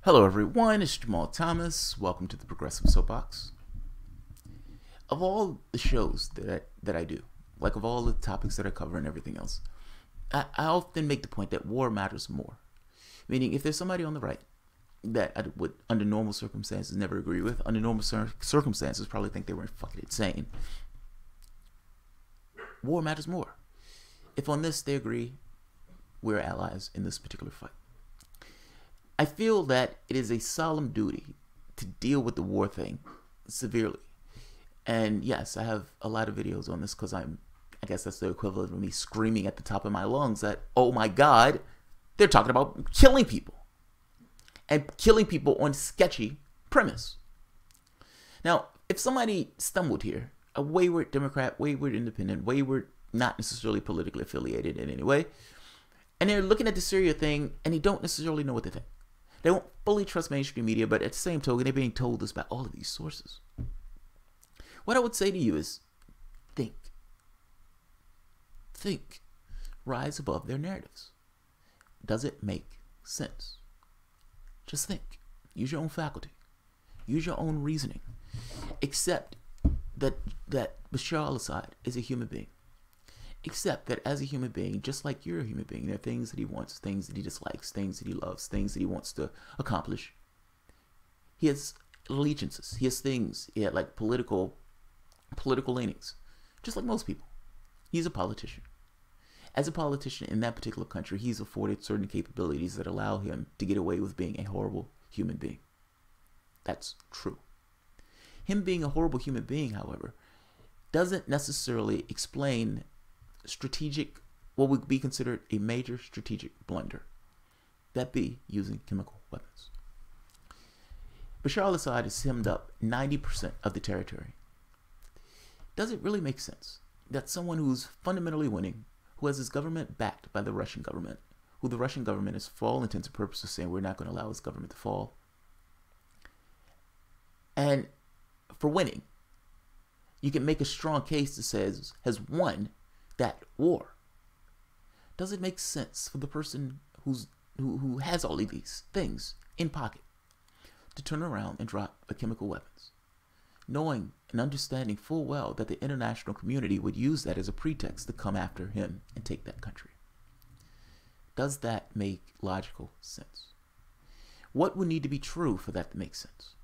Hello everyone, it's Jamal Thomas. Welcome to the Progressive Soapbox. Of all the shows that I do, like of all the topics that I cover and everything else, I often make the point that war matters more. Meaning, if there's somebody on the right that I would, under normal circumstances, never agree with, under normal circumstances, probably think they were fucking insane, war matters more. If on this they agree, we're allies in this particular fight. I feel that it is a solemn duty to deal with the war thing severely. And yes, I have a lot of videos on this because I guess that's the equivalent of me screaming at the top of my lungs that, oh my God, they're talking about killing people. And killing people on sketchy premise. Now, if somebody stumbled here, a wayward Democrat, wayward independent, wayward not necessarily politically affiliated in any way, and they're looking at the Syria thing and they don't necessarily know what they think. They won't fully trust mainstream media, but at the same token, they're being told this by all of these sources. What I would say to you is, think. Think. Rise above their narratives. Does it make sense? Just think. Use your own faculty. Use your own reasoning. Accept that Bashar al-Assad is a human being. Accept that as a human being, just like you're a human being, there are things that he wants, things that he dislikes, things that he loves, things that he wants to accomplish. He has allegiances. He has things. He had like political leanings, just like most people. He's a politician. As a politician in that particular country, he's afforded certain capabilities that allow him to get away with being a horrible human being. That's true. Him being a horrible human being, however, doesn't necessarily explain what would be considered a major strategic blunder, that be using chemical weapons. Bashar al-Assad has hemmed up 90% of the territory. Does it really make sense that someone who's fundamentally winning, who has his government backed by the Russian government, who the Russian government is for all intents and purposes saying we're not going to allow his government to fall, and for winning, you can make a strong case that says has won that war? Does it make sense for the person who has all of these things in pocket to turn around and drop the chemical weapons, knowing and understanding full well that the international community would use that as a pretext to come after him and take that country? Does that make logical sense? What would need to be true for that to make sense?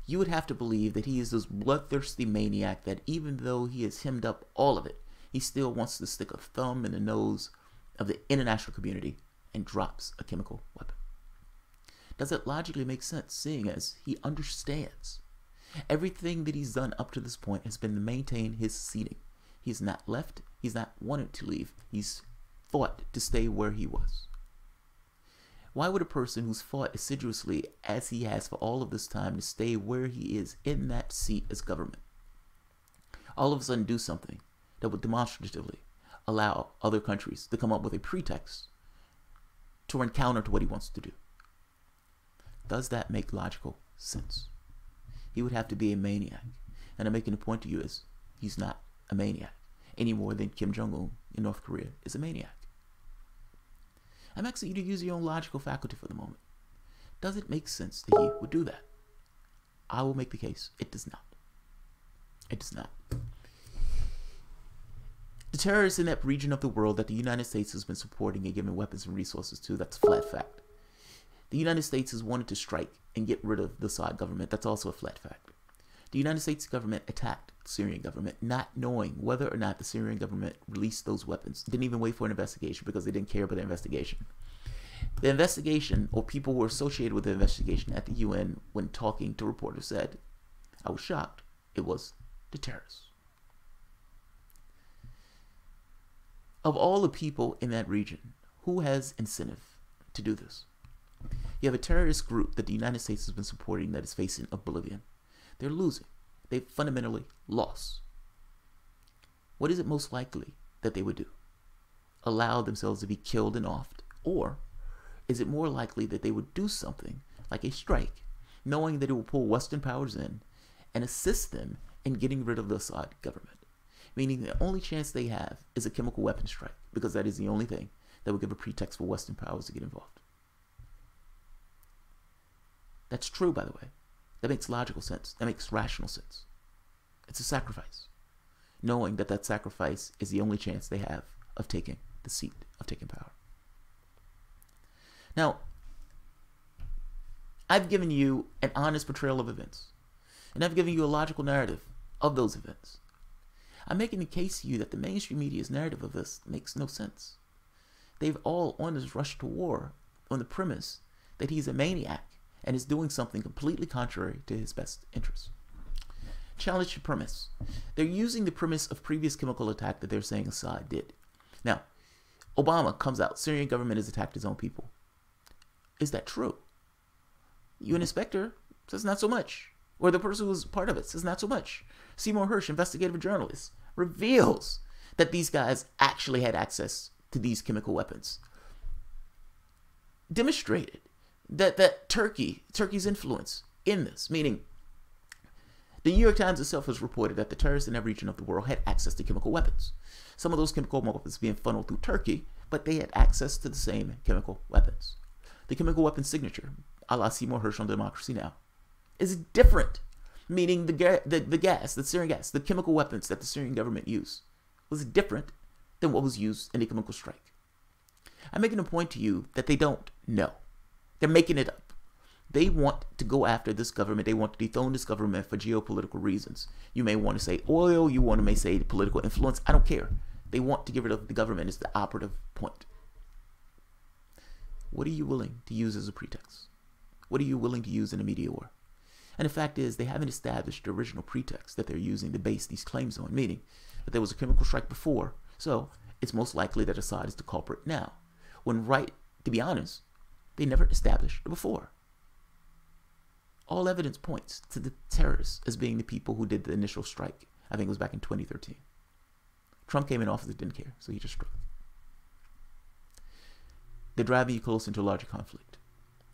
You would have to believe that he is this bloodthirsty maniac that even though he has hemmed up all of it, he still wants to stick a thumb in the nose of the international community and drops a chemical weapon. Does it logically make sense, seeing as he understands everything that he's done up to this point has been to maintain his seating? He's not left. He's not wanted to leave. He's fought to stay where he was. Why would a person who's fought assiduously as he has for all of this time to stay where he is in that seat as government, all of a sudden do something that would demonstratively allow other countries to come up with a pretext to run counter to what he wants to do? Does that make logical sense? He would have to be a maniac. And I'm making a point to you is he's not a maniac any more than Kim Jong-un in North Korea is a maniac. I'm asking you to use your own logical faculty for the moment. Does it make sense that he would do that? I will make the case it does not. It does not. The terrorists in that region of the world that the United States has been supporting and giving weapons and resources to, that's a flat fact. The United States has wanted to strike and get rid of the Assad government. That's also a flat fact. The United States government attacked the Syrian government, not knowing whether or not the Syrian government released those weapons. Didn't even wait for an investigation because they didn't care about the investigation. The investigation, or people who were associated with the investigation at the UN when talking to reporters, said, I was shocked, it was the terrorists. Of all the people in that region, who has incentive to do this? You have a terrorist group that the United States has been supporting that is facing oblivion. They're losing. They've fundamentally lost. What is it most likely that they would do? Allow themselves to be killed and offed? Or is it more likely that they would do something like a strike, knowing that it will pull Western powers in and assist them in getting rid of the Assad government? Meaning the only chance they have is a chemical weapon strike, because that is the only thing that would give a pretext for Western powers to get involved. That's true, by the way. That makes logical sense. That makes rational sense. It's a sacrifice, knowing that that sacrifice is the only chance they have of taking the seat, of taking power. Now, I've given you an honest portrayal of events, and I've given you a logical narrative of those events. I'm making the case to you that the mainstream media's narrative of this makes no sense. They've all on this rush to war on the premise that he's a maniac and is doing something completely contrary to his best interests. Challenge the premise. They're using the premise of previous chemical attack that they're saying Assad did. Now, Obama comes out, Syrian government has attacked his own people. Is that true? UN inspector says not so much. Or the person who's part of it says not so much. Seymour Hersh, investigative journalist, reveals that these guys actually had access to these chemical weapons. Demonstrated that Turkey's influence in this, meaning the New York Times itself has reported that the terrorists in that region of the world had access to chemical weapons. Some of those chemical weapons being funneled through Turkey, but they had access to the same chemical weapons. The chemical weapon signature, a la Seymour Hersh on Democracy Now!, is different, meaning the gas, the Syrian gas, the chemical weapons that the Syrian government used was different than what was used in a chemical strike. I'm making a point to you that they don't know. They're making it up. They want to go after this government. They want to dethrone this government for geopolitical reasons. You may want to say oil. You may say political influence. I don't care. They want to get rid of the government is the operative point. What are you willing to use as a pretext? What are you willing to use in a media war? And the fact is, they haven't established the original pretext that they're using to base these claims on, meaning that there was a chemical strike before, so it's most likely that Assad is the culprit now. When right, to be honest, they never established the before. All evidence points to the terrorists as being the people who did the initial strike. I think it was back in 2013. Trump came in office and didn't care, so he just struck. They're driving you closer into a larger conflict.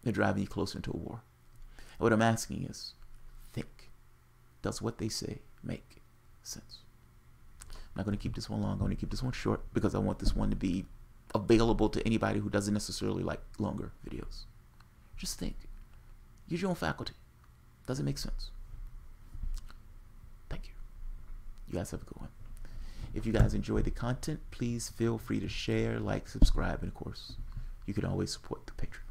They're driving you closer into a war. And what I'm asking is, think. Does what they say make sense? I'm not going to keep this one long. I'm going to keep this one short because I want this one to be available to anybody who doesn't necessarily like longer videos. Just think. Use your own faculty. Does it make sense? Thank you. You guys have a good one. If you guys enjoy the content, please feel free to share, like, subscribe, and of course, you can always support the Patreon.